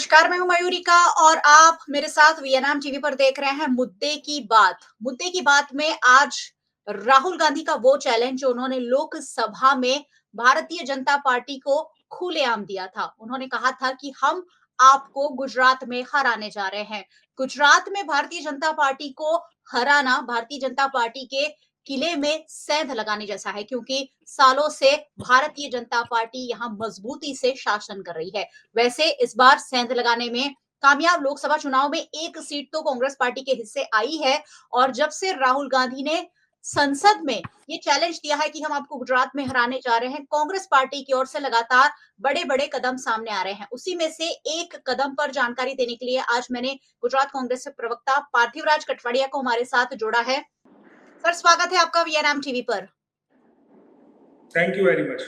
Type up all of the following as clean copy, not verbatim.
नमस्कार, मैं हूँ मयूरिका और आप मेरे साथ वीएनएम टीवी पर देख रहे हैं मुद्दे की बात। मुद्दे की बात में आज राहुल गांधी का वो चैलेंज जो उन्होंने लोकसभा में भारतीय जनता पार्टी को खुलेआम दिया था। उन्होंने कहा था कि हम आपको गुजरात में हराने जा रहे हैं। गुजरात में भारतीय जनता पार्टी को हराना भारतीय जनता पार्टी के किले में सेंध लगाने जैसा है, क्योंकि सालों से भारतीय जनता पार्टी यहाँ मजबूती से शासन कर रही है। वैसे इस बार सेंध लगाने में कामयाब लोकसभा चुनाव में एक सीट तो कांग्रेस पार्टी के हिस्से आई है। और जब से राहुल गांधी ने संसद में ये चैलेंज दिया है कि हम आपको गुजरात में हराने जा रहे हैं, कांग्रेस पार्टी की ओर से लगातार बड़े-बड़े कदम सामने आ रहे हैं। उसी में से एक कदम पर जानकारी देने के लिए आज मैंने गुजरात कांग्रेस के प्रवक्ता पार्थिवराज कठवाड़िया को हमारे साथ जोड़ा है। सर, स्वागत है आपका वीएनएम टीवी पर। Thank you very much.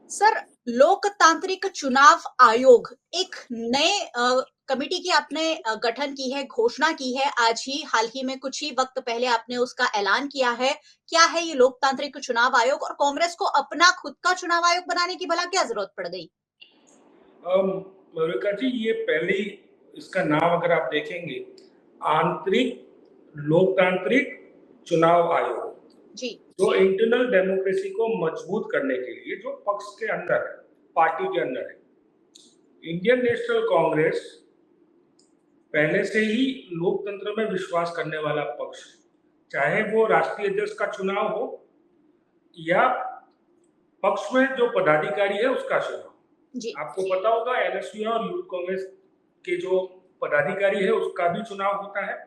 Sir, लोकतांत्रिक चुनाव आयोग एक नए कमेटी की आपने गठन की है, घोषणा की है। आज ही हाल ही में कुछ ही वक्त पहले आपने उसका ऐलान किया है। क्या है ये लोकतांत्रिक चुनाव आयोग और कांग्रेस को अपना खुद का चुनाव आयोग बनाने की भला क्या जरूरत पड़ गई? मरुका जी, ये पहले ही इसका नाम अगर आप देखेंगे, आंतरिक लोकतांत्रिक चुनाव आयोग जी, जो इंटरनल डेमोक्रेसी को मजबूत करने के लिए जो पक्ष के अंदर है, पार्टी के अंदर है। इंडियन नेशनल कांग्रेस पहले से ही लोकतंत्र में विश्वास करने वाला पक्ष, चाहे वो राष्ट्रीय अध्यक्ष का चुनाव हो या पक्ष में जो पदाधिकारी है उसका चुनाव। जी, आपको पता होगा एनएसयू और यूथ कांग्रेस के जो पदाधिकारी है उसका भी चुनाव होता है।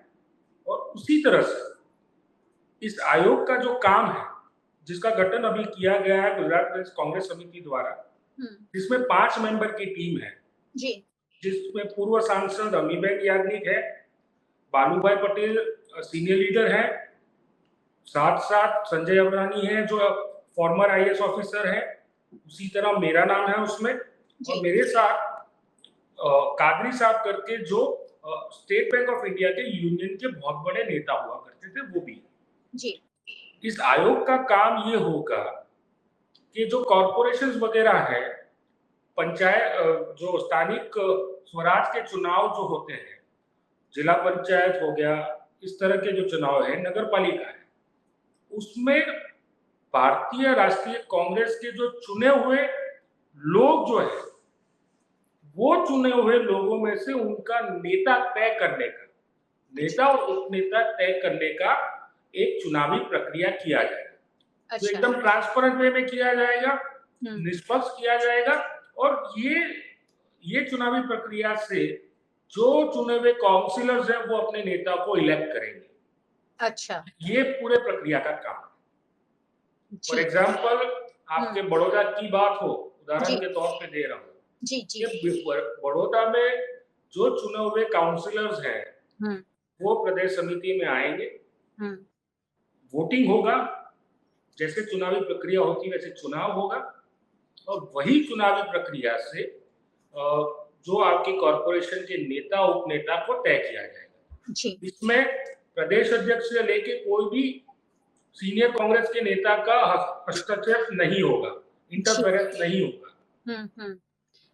और उसी तरह से इस आयोग का जो काम है, जिसका गठन अभी किया गया है गुजरात प्रदेश कांग्रेस समिति द्वारा, जिसमें 5 मेंबर की टीम है, जी, जिसमें पूर्व सांसद अमीबेन याज्ञनिक है, बालूभाई पटेल सीनियर लीडर है, साथ साथ संजय अमरानी है जो फॉर्मर आईएएस ऑफिसर है, उसी तरह मेरा नाम है उसमें, और मेरे साथ कादरी साहब करके जो स्टेट बैंक ऑफ इंडिया के यूनियन के बहुत बड़े नेता हुआ करते थे, वो भी जी। इस आयोग का काम ये होगा कि जो कॉरपोरेशंस वगैरह है, पंचायत जो स्थानिक स्वराज के चुनाव जो होते हैं, जिला पंचायत हो गया, इस तरह के जो चुनाव है, नगर पालिका है, उसमें भारतीय राष्ट्रीय कांग्रेस के जो चुने हुए लोग जो है, वो चुने हुए लोगों में से उनका नेता तय करने का, नेता और उपनेता तय करने का एक चुनावी प्रक्रिया किया जाएगा। तो एकदम ट्रांसपेरेंट वे में किया जाएगा, निष्पक्ष किया जाएगा, और ये चुनावी प्रक्रिया से जो चुने हुए काउंसिलर्स हैं वो अपने नेता को इलेक्ट करेंगे। अच्छा, ये पूरे प्रक्रिया का काम है। फॉर एग्जाम्पल, आपके बड़ौदा की बात हो, उदाहरण के तौर पे दे रहा हूँ, जी, जी। बड़ौदा में जो चुने हुए काउंसिलर्स हैं वो प्रदेश समिति में आएंगे, वोटिंग होगा, जैसे चुनावी प्रक्रिया होती है वैसे चुनाव होगा, और वही चुनावी प्रक्रिया से जो आपके कॉरपोरेशन के नेता उपनेता को तय किया जाएगा। इसमें प्रदेश अध्यक्ष से लेके कोई भी सीनियर कांग्रेस के नेता का हस्तक्षेप नहीं होगा, इंटरफेरेंस नहीं होगा।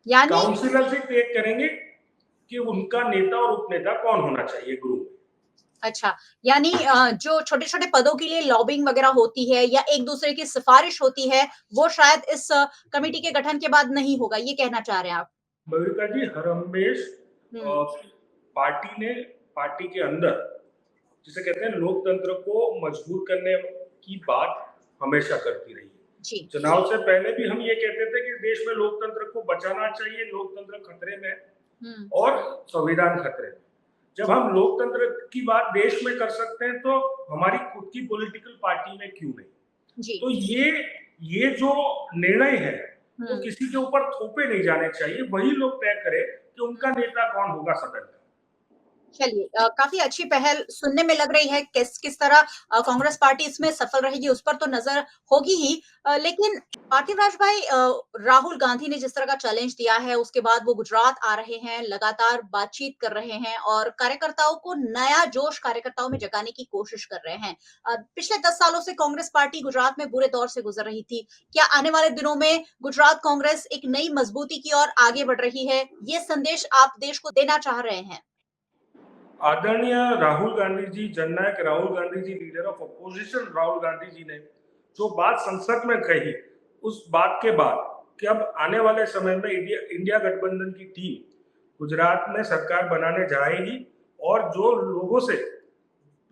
यानी काउंसिलर से तय करेंगे कि उनका नेता और उपनेता कौन होना चाहिए ग्रुप। अच्छा, यानी जो छोटे-छोटे पदों के लिए लॉबिंग वगैरह होती है या एक दूसरे की सिफारिश होती है, वो शायद इस कमेटी के गठन के बाद नहीं होगा, ये कहना चाह रहे हैं आप? मयूरिका जी, हर हमेश पार्टी के अंदर, जिसे कहते हैं, लोकतंत्र को मजबूत करने की बात हमेशा करती रही है। चुनाव से पहले भी हम ये कहते थे कि देश में लोकतंत्र को बचाना चाहिए, लोकतंत्र खतरे में और संविधान खतरे में। जब हम लोकतंत्र की बात देश में कर सकते हैं तो हमारी खुद की पॉलिटिकल पार्टी में क्यों नहीं? तो ये जो निर्णय है वो किसी के ऊपर थोपे नहीं जाने चाहिए, वही लोग तय करें कि उनका नेता कौन होगा सदन का। चलिए काफ़ी अच्छी पहल सुनने में लग रही है, किस किस तरह कांग्रेस पार्टी इसमें सफल रहेगी उस पर तो नज़र होगी ही। लेकिन पार्थिव राज भाई राहुल गांधी ने जिस तरह का चैलेंज दिया है, उसके बाद वो गुजरात आ रहे हैं, लगातार बातचीत कर रहे हैं और कार्यकर्ताओं को नया जोश कार्यकर्ताओं में जगाने की कोशिश कर रहे हैं। पिछले 10 सालों से कांग्रेस पार्टी गुजरात में बुरे दौर से गुजर रही थी। क्या आने वाले दिनों में गुजरात कांग्रेस एक नई मजबूती की ओर आगे बढ़ रही है? ये संदेश आप देश को देना चाह रहे हैं? आदरणीय राहुल गांधी जी, जननायक Rahul Gandhi ji, leader of opposition Rahul Gandhi ji ने जो बात संसद में कही, उस बात के बाद कि अब आने वाले समय में इंडिया गठबंधन की टीम गुजरात में सरकार बनाने जाएगी और जो लोगों से,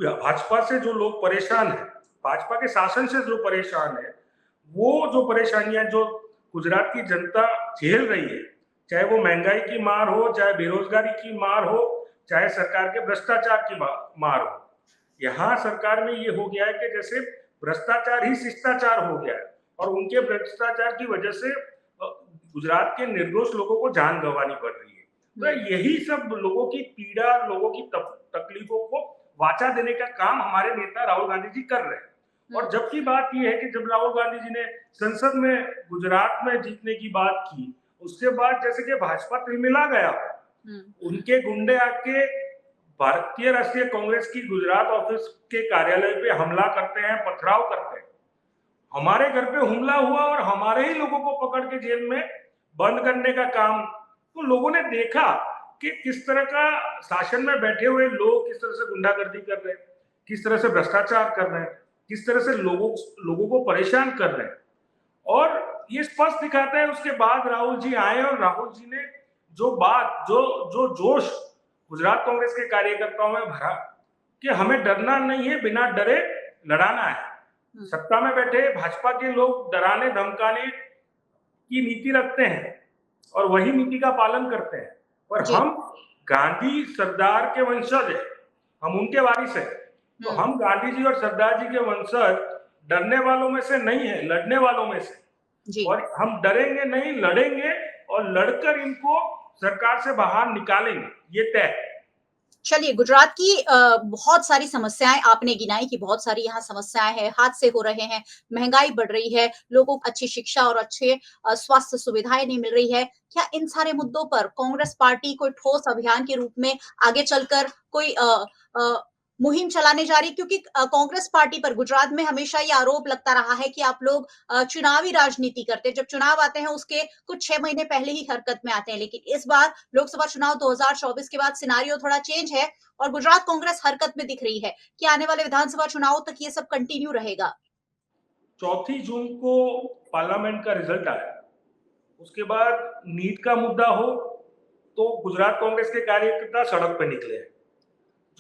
भाजपा से जो लोग परेशान हैं, भाजपा के शासन से जो परेशान है, वो जो परेशानियां जो गुजरात की जनता झेल रही है, चाहे वो महंगाई की मार हो, चाहे बेरोजगारी की मार हो, चाहे सरकार के भ्रष्टाचार की मार हो, यहाँ सरकार में ये हो गया है कि जैसे भ्रष्टाचार ही शिष्टाचार हो गया है और उनके भ्रष्टाचार की वजह से गुजरात के निर्दोष लोगों को जान गंवानी पड़ रही है। तो यही सब लोगों की पीड़ा, लोगों की तकलीफों को वाचा देने का काम हमारे नेता राहुल गांधी जी कर रहे हैं। और जबकि बात यह है कि जब राहुल गांधी जी ने संसद में गुजरात में जीतने की बात की, उसके बाद जैसे कि भाजपा तिलमिला गया, उनके गुंडे आके भारतीय राष्ट्रीय कांग्रेस की गुजरात ऑफिस के कार्यालय पे हमला करते हैं, पथराव करते हैं। हमारे घर पे हमला हुआ और हमारे ही लोगों को पकड़ के जेल में बंद करने का काम। तो लोगों ने देखा कि किस तरह का शासन में बैठे हुए लोग किस तरह से गुंडागर्दी कर रहे हैं, किस तरह से भ्रष्टाचार कर रहे हैं, किस तरह से लोगों को परेशान कर रहे हैं। और ये स्पष्ट दिखाता है, उसके बाद राहुल जी आए और राहुल जी ने जो बात, जो जोश गुजरात कांग्रेस के कार्यकर्ताओं में भरा कि हमें डरना नहीं है, बिना डरे लड़ाना है। सत्ता में बैठे भाजपा के लोग डराने धमकाने की नीति रखते हैं और वही नीति का पालन करते हैं, और हम गांधी सरदार के वंशज हैं, हम उनके वारिस हैं। तो हम गांधी जी और सरदार जी के वंशज डरने वालों में से नहीं है, लड़ने वालों में से। और हम डरेंगे नहीं, लड़ेंगे और लड़कर इनको सरकार से बाहर निकालेंगे, ये तय। चलिए, गुजरात की बहुत सारी समस्याएँ आपने गिनाई कि बहुत सारी यहाँ समस्याएँ हैं, हादसे हो रहे हैं, महँगाई बढ़ रही है, लोगों को अच्छी शिक्षा और अच्छे स्वास्थ्य सुविधाएँ नहीं मिल रही है। क्या इन सारे मुद्दों पर कांग्रेस पार्टी कोई ठोस अभियान के रूप में आगे चलकर कोई अ, मुहिम चलाने जा रही है? क्योंकि कांग्रेस पार्टी पर गुजरात में हमेशा ये आरोप लगता रहा है कि आप लोग चुनावी राजनीति करते हैं। जब चुनाव आते हैं, उसके कुछ 6 महीने पहले ही हरकत में आते हैं। लेकिन इस बार लोकसभा चुनाव 2024 के बाद सिनेरियो थोड़ा चेंज है और गुजरात कांग्रेस हरकत में दिख रही है। कि आने वाले विधानसभा चुनाव तक ये सब कंटिन्यू रहेगा? 4 जून को पार्लियामेंट का रिजल्ट आया, उसके बाद नीट का मुद्दा हो तो गुजरात कांग्रेस के कार्यकर्ता सड़क पे निकले हैं।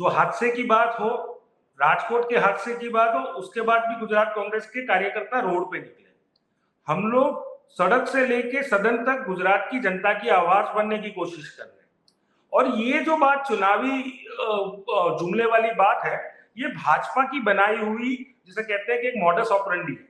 जो हादसे की बात हो, राजकोट के हादसे की बात हो, उसके बाद भी गुजरात कांग्रेस के कार्यकर्ता रोड पे निकले। हम लोग सड़क से लेके सदन तक गुजरात की जनता की आवाज बनने की कोशिश कर रहे हैं। और ये जो बात चुनावी जुमले वाली बात है, ये भाजपा की बनाई हुई, जिसे कहते हैं कि एक मॉडस ऑपरेंडी है।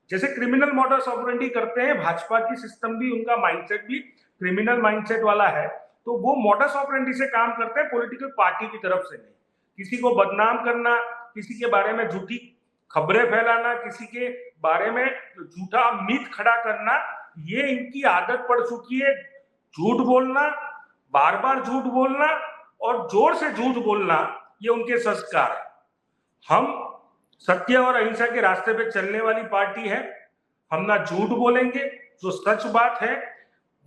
जैसे क्रिमिनल मॉडस ऑपरेंडी करते हैं, भाजपा की सिस्टम भी, उनका माइंडसेट भी क्रिमिनल माइंडसेट वाला है। तो वो मॉडस ऑपरेंडी से काम करते हैं, पॉलिटिकल पार्टी की तरफ से नहीं। किसी को बदनाम करना, किसी के बारे में झूठी खबरें फैलाना, किसी के बारे में झूठा मिथ खड़ा करना, ये इनकी आदत पड़ चुकी है। झूठ बोलना, बार बार झूठ बोलना और जोर से झूठ बोलना, ये उनके संस्कार है। हम सत्य और अहिंसा के रास्ते पे चलने वाली पार्टी है। हम ना झूठ बोलेंगे, जो सच बात है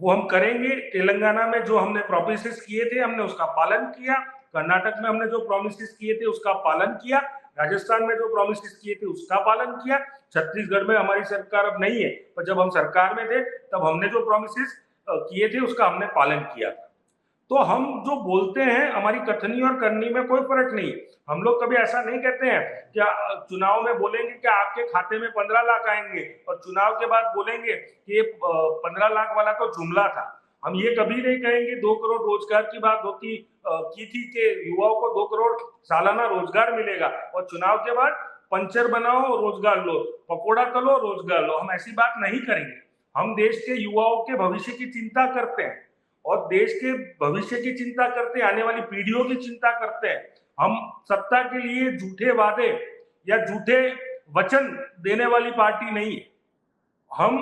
वो हम करेंगे। तेलंगाना में जो हमने प्रोमिसेस किए थे, हमने उसका पालन किया। कर्नाटक में हमने जो प्रोमिसेस किए थे, उसका पालन किया। राजस्थान में जो प्रोमिसेस किए थे, उसका पालन किया। छत्तीसगढ़ में हमारी सरकार अब नहीं है, पर जब हम सरकार में थे तब हमने जो प्रोमिसेस किए थे उसका हमने पालन किया। तो हम जो बोलते हैं, हमारी कथनी और करनी में कोई फर्क नहीं है। हम लोग कभी ऐसा नहीं कहते हैं कि चुनाव में बोलेंगे कि आपके खाते में 15 लाख आएंगे और चुनाव के बाद बोलेंगे कि ये 15 लाख वाला तो जुमला था। हम ये कभी नहीं कहेंगे 2 करोड़ रोजगार की बात की थी कि युवाओं को 2 करोड़ सालाना रोजगार मिलेगा, और चुनाव के बाद पंचर बनाओ रोजगार लो, पकौड़ा तलो रोजगार लो। हम ऐसी बात नहीं करेंगे। हम देश के युवाओं के भविष्य की चिंता करते हैं और देश के भविष्य की चिंता करते हैं, आने वाली पीढ़ियों की चिंता करते हैं। हम सत्ता के लिए झूठे वादे या झूठे वचन देने वाली पार्टी नहीं है। हम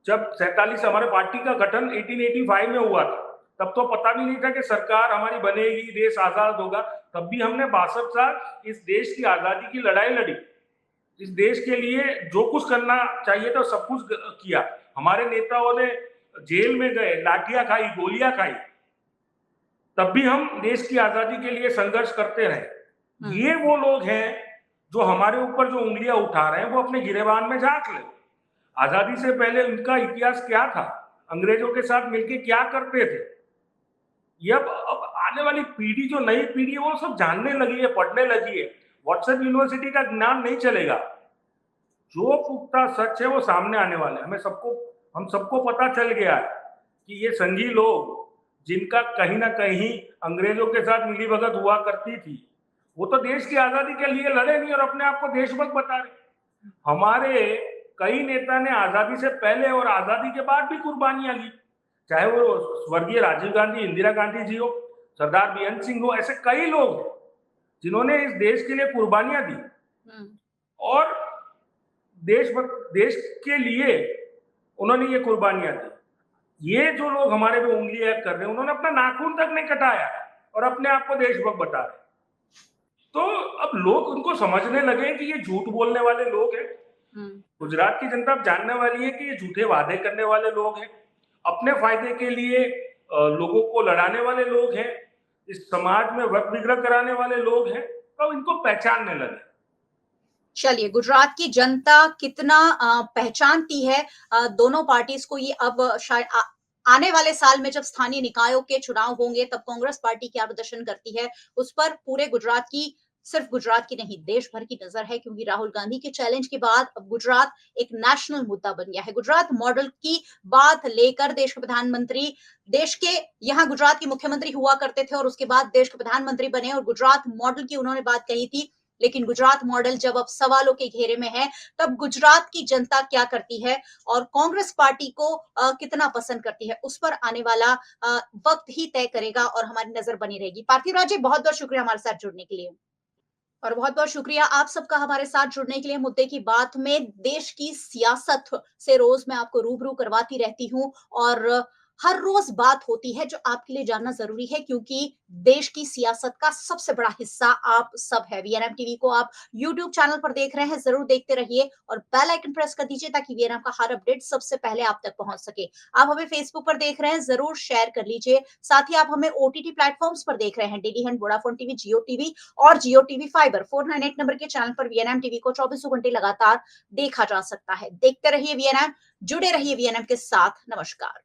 जब 47 हमारे पार्टी का गठन 1885 में हुआ था, तब तो पता भी नहीं था कि सरकार हमारी बनेगी, देश आजाद होगा। तब भी हमने 62 साल इस देश की आजादी की लड़ाई लड़ी। इस देश के लिए जो कुछ करना चाहिए था सब कुछ किया। हमारे नेताओं ने जेल में गए, लाठियां खाई, गोलियां खाई, तब भी हम देश की आजादी के लिए संघर्ष करते रहे। ये वो लोग हैं जो हमारे ऊपर जो उंगलियां उठा रहे हैं, वो अपने गिरेबान में झांक ले। आजादी से पहले उनका इतिहास क्या था, अंग्रेजों के साथ मिलकर क्या करते थे, ये अब आने वाली पीढ़ी, जो नई पीढ़ी है, वो सब जानने लगी है, पढ़ने लगी है। व्हाट्सएप यूनिवर्सिटी का ज्ञान नहीं चलेगा। जो पुख्ता सच है वो सामने आने वाला है। हम सबको पता चल गया है कि ये संघी लोग, जिनका कहीं ना कहीं अंग्रेजों के साथ मिलीभगत हुआ करती थी, वो तो देश की आजादी के लिए लड़े नहीं और अपने आप को देशभक्त बता रहे। हमारे कई नेता ने आजादी से पहले और आजादी के बाद भी कुर्बानियां ली, चाहे वो स्वर्गीय राजीव गांधी, इंदिरा गांधी जी हो, सरदार बेअंत सिंह हो। ऐसे कई लोग हैं जिन्होंने इस देश के लिए कुर्बानियां दी और देश के लिए उन्होंने ये कुर्बानियां दी। ये जो लोग हमारे पे उंगलियां कर रहे हैं, उन्होंने अपना नाखून तक नहीं कटाया और अपने आप को देशभक्त बता रहे। तो अब लोग उनको समझने लगे कि ये झूठ बोलने वाले लोग हैं। गुजरात की जनता अब जानने वाली है कि ये झूठे वादे करने वाले लोग हैं, अपने फायदे के लिए लोगों को लड़ाने वाले लोग हैं, इस समाज में वर्ग विग्रह कराने वाले लोग हैं। तो इनको पहचानने लगे। चलिए, गुजरात की जनता कितना पहचानती है दोनों पार्टीज को, ये अब शायद आने वाले साल में जब स्थानीय निकायों के चुनाव होंगे तब कांग्रेस पार्टी क्या प्रदर्शन करती है, उस पर पूरे गुजरात की, सिर्फ गुजरात की नहीं देश भर की नजर है, क्योंकि राहुल गांधी के चैलेंज के बाद अब गुजरात एक नेशनल मुद्दा बन गया है। गुजरात मॉडल की बात लेकर देश के प्रधानमंत्री, देश के, यहाँ गुजरात के मुख्यमंत्री हुआ करते थे और उसके बाद देश के प्रधानमंत्री बने और गुजरात मॉडल की उन्होंने बात कही थी। लेकिन गुजरात मॉडल जब अब सवालों के घेरे में है, तब गुजरात की जनता क्या करती है और कांग्रेस पार्टी को कितना पसंद करती है, उस पर आने वाला वक्त ही तय करेगा और हमारी नजर बनी रहेगी। पार्थिव राज जी, बहुत बहुत शुक्रिया हमारे साथ जुड़ने के लिए और बहुत बहुत शुक्रिया आप सबका हमारे साथ जुड़ने के लिए। मुद्दे की बात में देश की सियासत से रोज मैं आपको रूबरू करवाती रहती हूँ और हर रोज बात होती है जो आपके लिए जानना जरूरी है, क्योंकि देश की सियासत का सबसे बड़ा हिस्सा आप सब है। वीएनएम टीवी को आप यूट्यूब चैनल पर देख रहे हैं, जरूर देखते रहिए और बेल आइकन प्रेस कर दीजिए ताकि वीएनएम का हर अपडेट सबसे पहले आप तक पहुंच सके। आप हमें फेसबुक पर देख रहे हैं, जरूर शेयर कर लीजिए। साथ ही आप हमें ओटीटी प्लेटफॉर्म्स पर देख रहे हैं, डीडी हंट, वोडाफोन टीवी, जियो टीवी और जियो टीवी फाइबर 498 नंबर के चैनल पर वीएनएम टीवी को 24 घंटे लगातार देखा जा सकता है। देखते रहिए वीएनएम, जुड़े रहिए वीएनएम के साथ। नमस्कार।